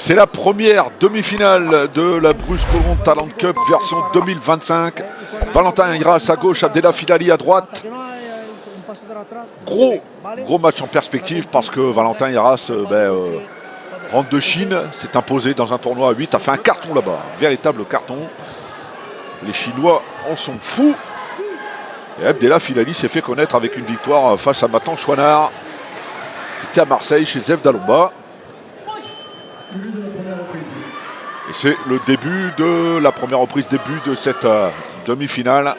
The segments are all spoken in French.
C'est la première demi-finale de la Bruce Colomb Talent Cup version 2025. Valentin Hiras à gauche, Abdellah Filali à droite. Gros match en perspective parce que Valentin Hiras rentre de Chine, s'est imposé dans un tournoi à 8, a fait un carton là-bas, un véritable carton. Les Chinois en sont fous. Et Abdellah Filali s'est fait connaître avec une victoire face à Matan Chouinard. C'était à Marseille chez Zef Dalomba. Et c'est le début de la première reprise, début de cette demi-finale.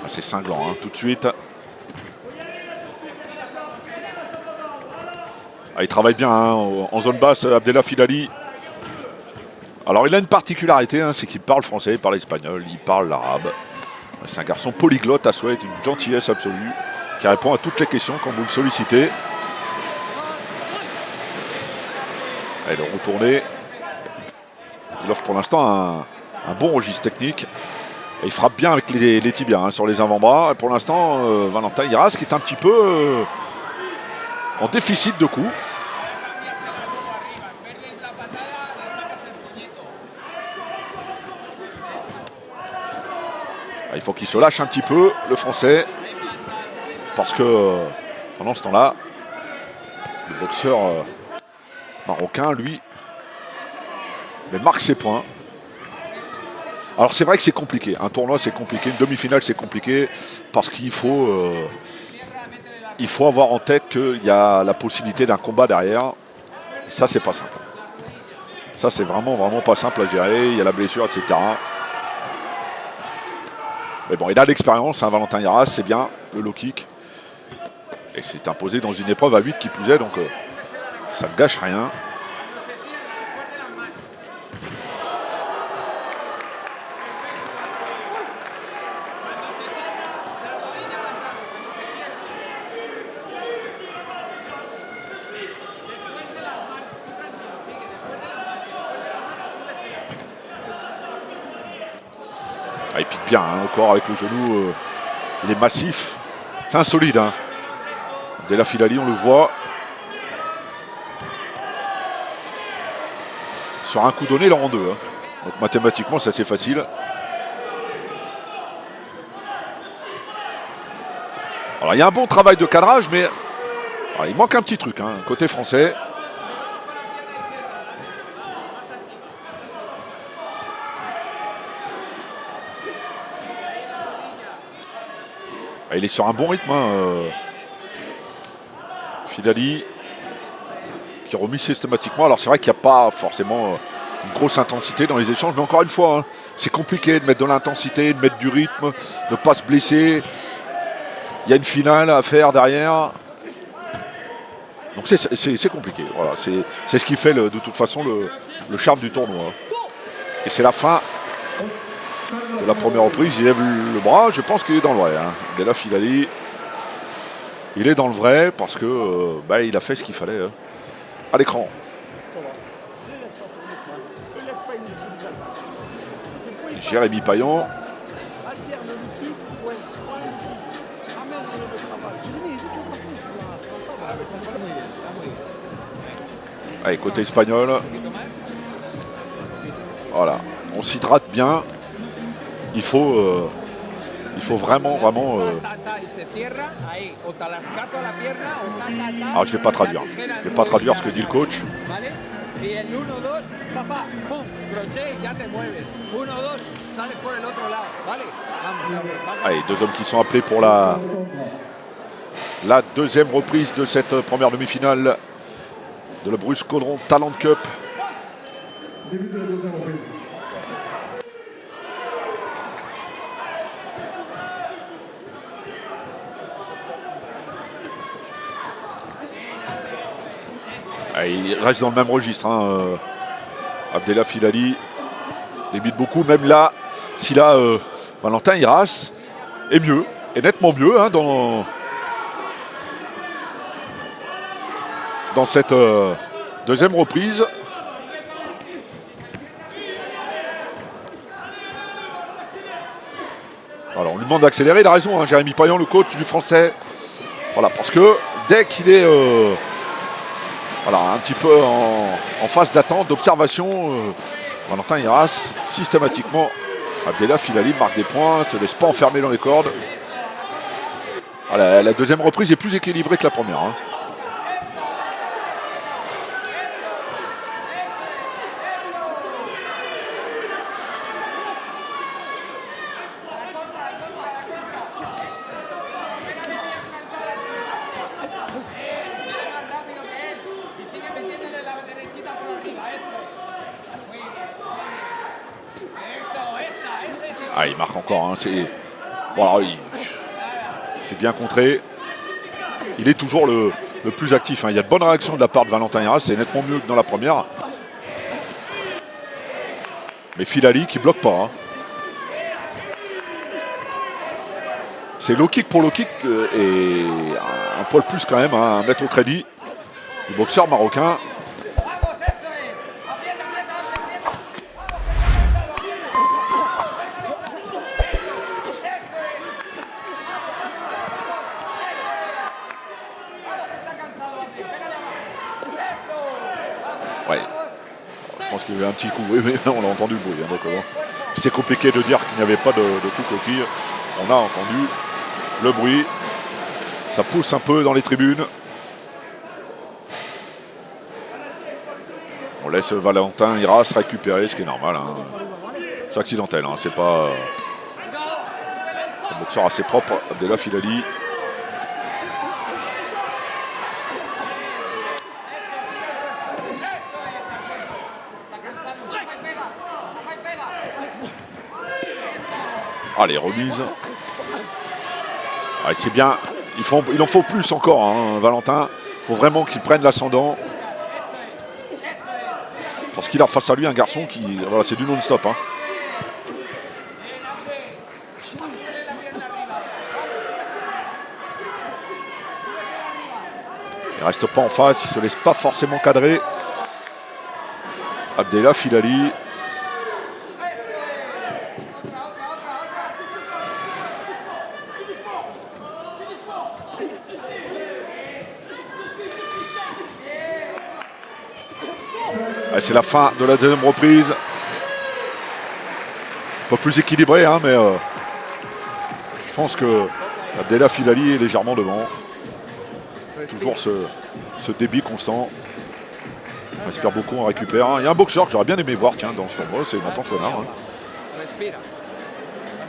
C'est cinglant, hein, tout de suite. Il travaille bien hein, en zone basse, Abdellah Filali. Alors il a une particularité, hein, c'est qu'il parle français, il parle espagnol, il parle l'arabe. C'est un garçon polyglotte à souhait, une gentillesse absolue, qui répond à toutes les questions quand vous le sollicitez. Allez, le retourné. Il offre pour l'instant un bon registre technique. Et il frappe bien avec les tibias hein, sur les avant-bras. Et pour l'instant, Valentin Hiras qui est un petit peu en déficit de coups. Il faut qu'il se lâche un petit peu, le français. Parce que pendant ce temps-là, le boxeur marocain, lui, marque ses points. Alors c'est vrai que c'est compliqué, un tournoi c'est compliqué, une demi-finale c'est compliqué parce qu'il faut avoir en tête qu'il y a la possibilité d'un combat derrière. Et ça c'est pas simple. Ça c'est vraiment pas simple à gérer, il y a la blessure, etc. Mais bon, il a l'expérience, hein, Valentin Hiras, c'est bien, le low kick. Et c'est imposé dans une épreuve à 8 qui plus est, donc ça ne gâche rien. Il pique bien, hein, encore avec le genou, il est massif. C'est insolide. Hein. Abdellah Filali, on le voit. Sur un coup donné, il en rend deux. Hein. Donc mathématiquement, c'est assez facile. Alors il y a un bon travail de cadrage, mais alors, il manque un petit truc, hein, côté français. Il est sur un bon rythme. Hein, Filali qui remet systématiquement. Alors c'est vrai qu'il n'y a pas forcément une grosse intensité dans les échanges, mais encore une fois, hein, c'est compliqué de mettre de l'intensité, de mettre du rythme, de ne pas se blesser. Il y a une finale à faire derrière. Donc c'est compliqué. Voilà, c'est ce qui fait de toute façon le charme du tournoi. Et c'est la fin de la première reprise. Il lève le bras, je pense qu'il est dans le vrai. Hein. Abdellah Filali, il est dans le vrai parce que il a fait ce qu'il fallait hein, à l'écran. Jérémy Payon. Allez, côté espagnol. Voilà, on s'hydrate bien. Il faut vraiment. Alors je vais pas traduire. Je vais pas traduire ce que dit le coach. Allez, deux hommes qui sont appelés pour la deuxième reprise de cette première demi-finale de la Bruce Colomb Talent Cup. Il reste dans le même registre. Hein. Abdellah Filali débite beaucoup. Même là, si là, Valentin Hiras est mieux, est nettement mieux hein, dans cette deuxième reprise. Alors on lui demande d'accélérer, il a raison, hein, Jérémy Payan, le coach du Français. Voilà, parce que dès qu'il est voilà, un petit peu en phase d'attente, d'observation, Valentin Hiras, systématiquement, Abdellah Filali marque des points, ne se laisse pas enfermer dans les cordes. Voilà, la deuxième reprise est plus équilibrée que la première. Hein. Ah, il marque encore. Hein, voilà, c'est bien contré. Il est toujours le plus actif. Hein. Il y a de bonnes réactions de la part de Valentin Hiras. C'est nettement mieux que dans la première. Mais Filali qui bloque pas. Hein. C'est low kick pour low kick et un poil plus quand même, hein, à mettre au crédit du boxeur marocain. Ouais. Je pense qu'il y avait un petit coup. Oui, mais on a entendu le bruit, hein, d'accord. C'est compliqué de dire qu'il n'y avait pas de coup coquille. On a entendu le bruit. Ça pousse un peu dans les tribunes. On laisse Valentin Hiras récupérer, ce qui est normal. Hein. C'est accidentel, hein. C'est pas un boxeur assez propre. Abdellah Filali. Allez, remise. Allez, c'est bien. Il en faut plus encore, hein, Valentin. Il faut vraiment qu'il prenne l'ascendant. Parce qu'il a face à lui un garçon qui... Voilà, c'est du non-stop. Hein. Il reste pas en face, il se laisse pas forcément cadrer. Abdellah Filali. C'est la fin de la deuxième reprise. Un peu plus équilibré, hein, mais je pense que Abdellah Filali est légèrement devant. Toujours ce débit constant. On espère beaucoup, on récupère. Il y a un boxeur que j'aurais bien aimé voir dans ce tournoi, c'est Nathan Chouinard. Hein.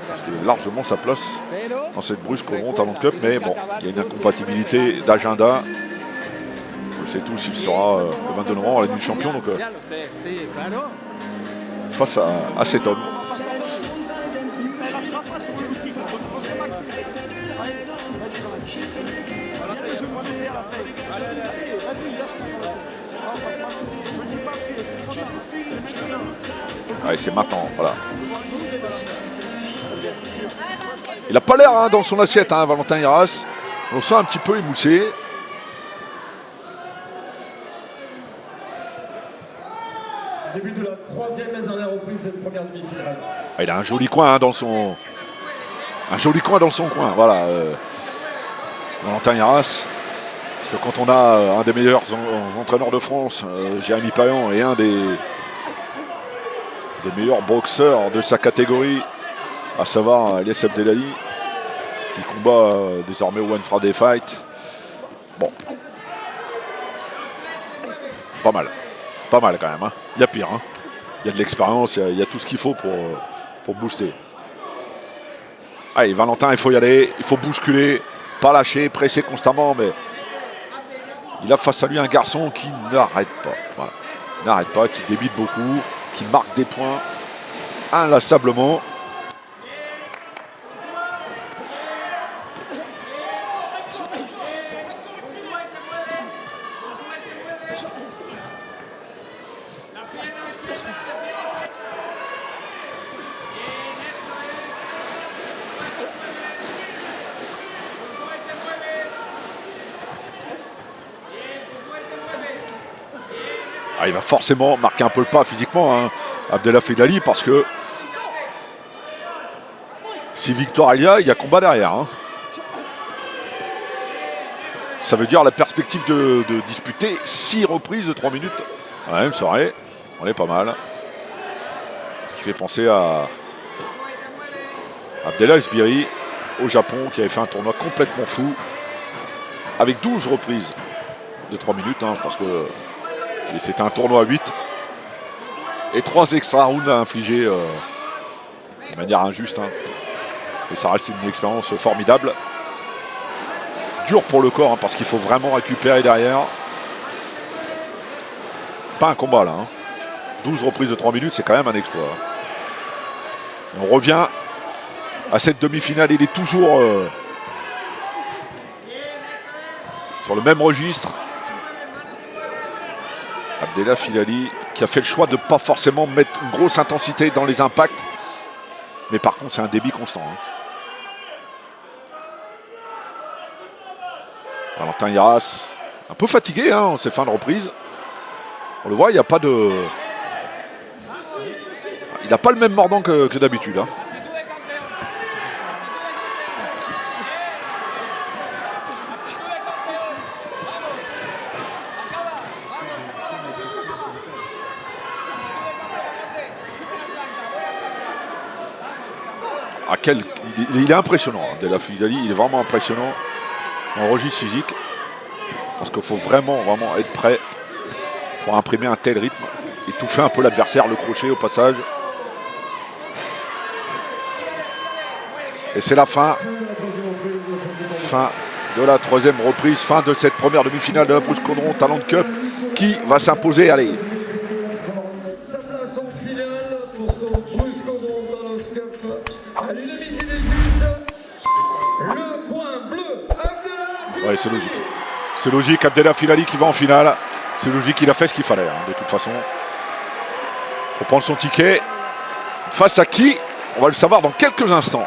Parce qu'il a largement sa place dans cette brusque au Talent Cup, mais bon, il y a une incompatibilité d'agenda. On sait tous, il sera le 22 novembre à la nuit du champion, donc face à cet homme. Allez, c'est maintenant, voilà. Il n'a pas l'air hein, dans son assiette, hein, Valentin Hiras. On le sent un petit peu émoussé. Début de la troisième et dernière reprise de la première demi-finale. Il a un joli coin hein, dans son... Un joli coin dans son coin, voilà. Valentin Hiras. Parce que quand on a un des meilleurs entraîneurs de France, Jérémy Payan, et un des meilleurs boxeurs de sa catégorie, à savoir Elias Abdellahi, qui combat désormais au One Friday Fight. Bon. Pas mal. C'est pas mal quand même. Hein. Il y a pire. Hein. Il y a de l'expérience, il y a tout ce qu'il faut pour booster. Allez, Valentin, il faut y aller. Il faut bousculer, pas lâcher, presser constamment. Mais il a face à lui un garçon qui n'arrête pas. Voilà. N'arrête pas, qui débite beaucoup, qui marque des points inlassablement. Ah, il va forcément marquer un peu le pas physiquement, hein, Abdellah Filali, parce que Si victoire il y a combat derrière. Hein. Ça veut dire la perspective de disputer 6 reprises de 3 minutes à la même soirée. On est pas mal. Ce qui fait penser à Abdellah Esbiri au Japon qui avait fait un tournoi complètement fou avec 12 reprises de 3 minutes hein, parce que c'était un tournoi à 8 et 3 extra rounds à infliger de manière injuste. Hein. Et ça reste une expérience formidable. Dur pour le corps hein, parce qu'il faut vraiment récupérer derrière. Pas un combat là. Hein. 12 reprises de 3 minutes, c'est quand même un exploit. Et on revient à cette demi-finale. Il est toujours sur le même registre. Abdellah Filali qui a fait le choix de ne pas forcément mettre une grosse intensité dans les impacts. Mais par contre, c'est un débit constant. Hein. Valentin Yaras, un peu fatigué hein, en ces fins de reprise. On le voit, il n'y a pas de... Il n'a pas le même mordant que d'habitude. Hein. Il est impressionnant. Hein, Abdellah Filali, il est vraiment impressionnant en registre physique. Parce qu'il faut vraiment être prêt pour imprimer un tel rythme. Étouffer un peu l'adversaire, le crochet au passage. Et c'est la fin. Fin de la 3e reprise. Fin de cette première demi-finale de la Bruce Condron Talent Cup. Qui va s'imposer? Allez. Sa place en finale pour son Bruce Condron Talent Cup. À l'unanimité des juges, le coin bleu, Abdellah Filali. Ouais, c'est logique. C'est logique, Abdellah Filali qui va en finale. C'est logique, il a fait ce qu'il fallait, hein, de toute façon. Pour prendre son ticket. Face à qui? On va le savoir dans quelques instants.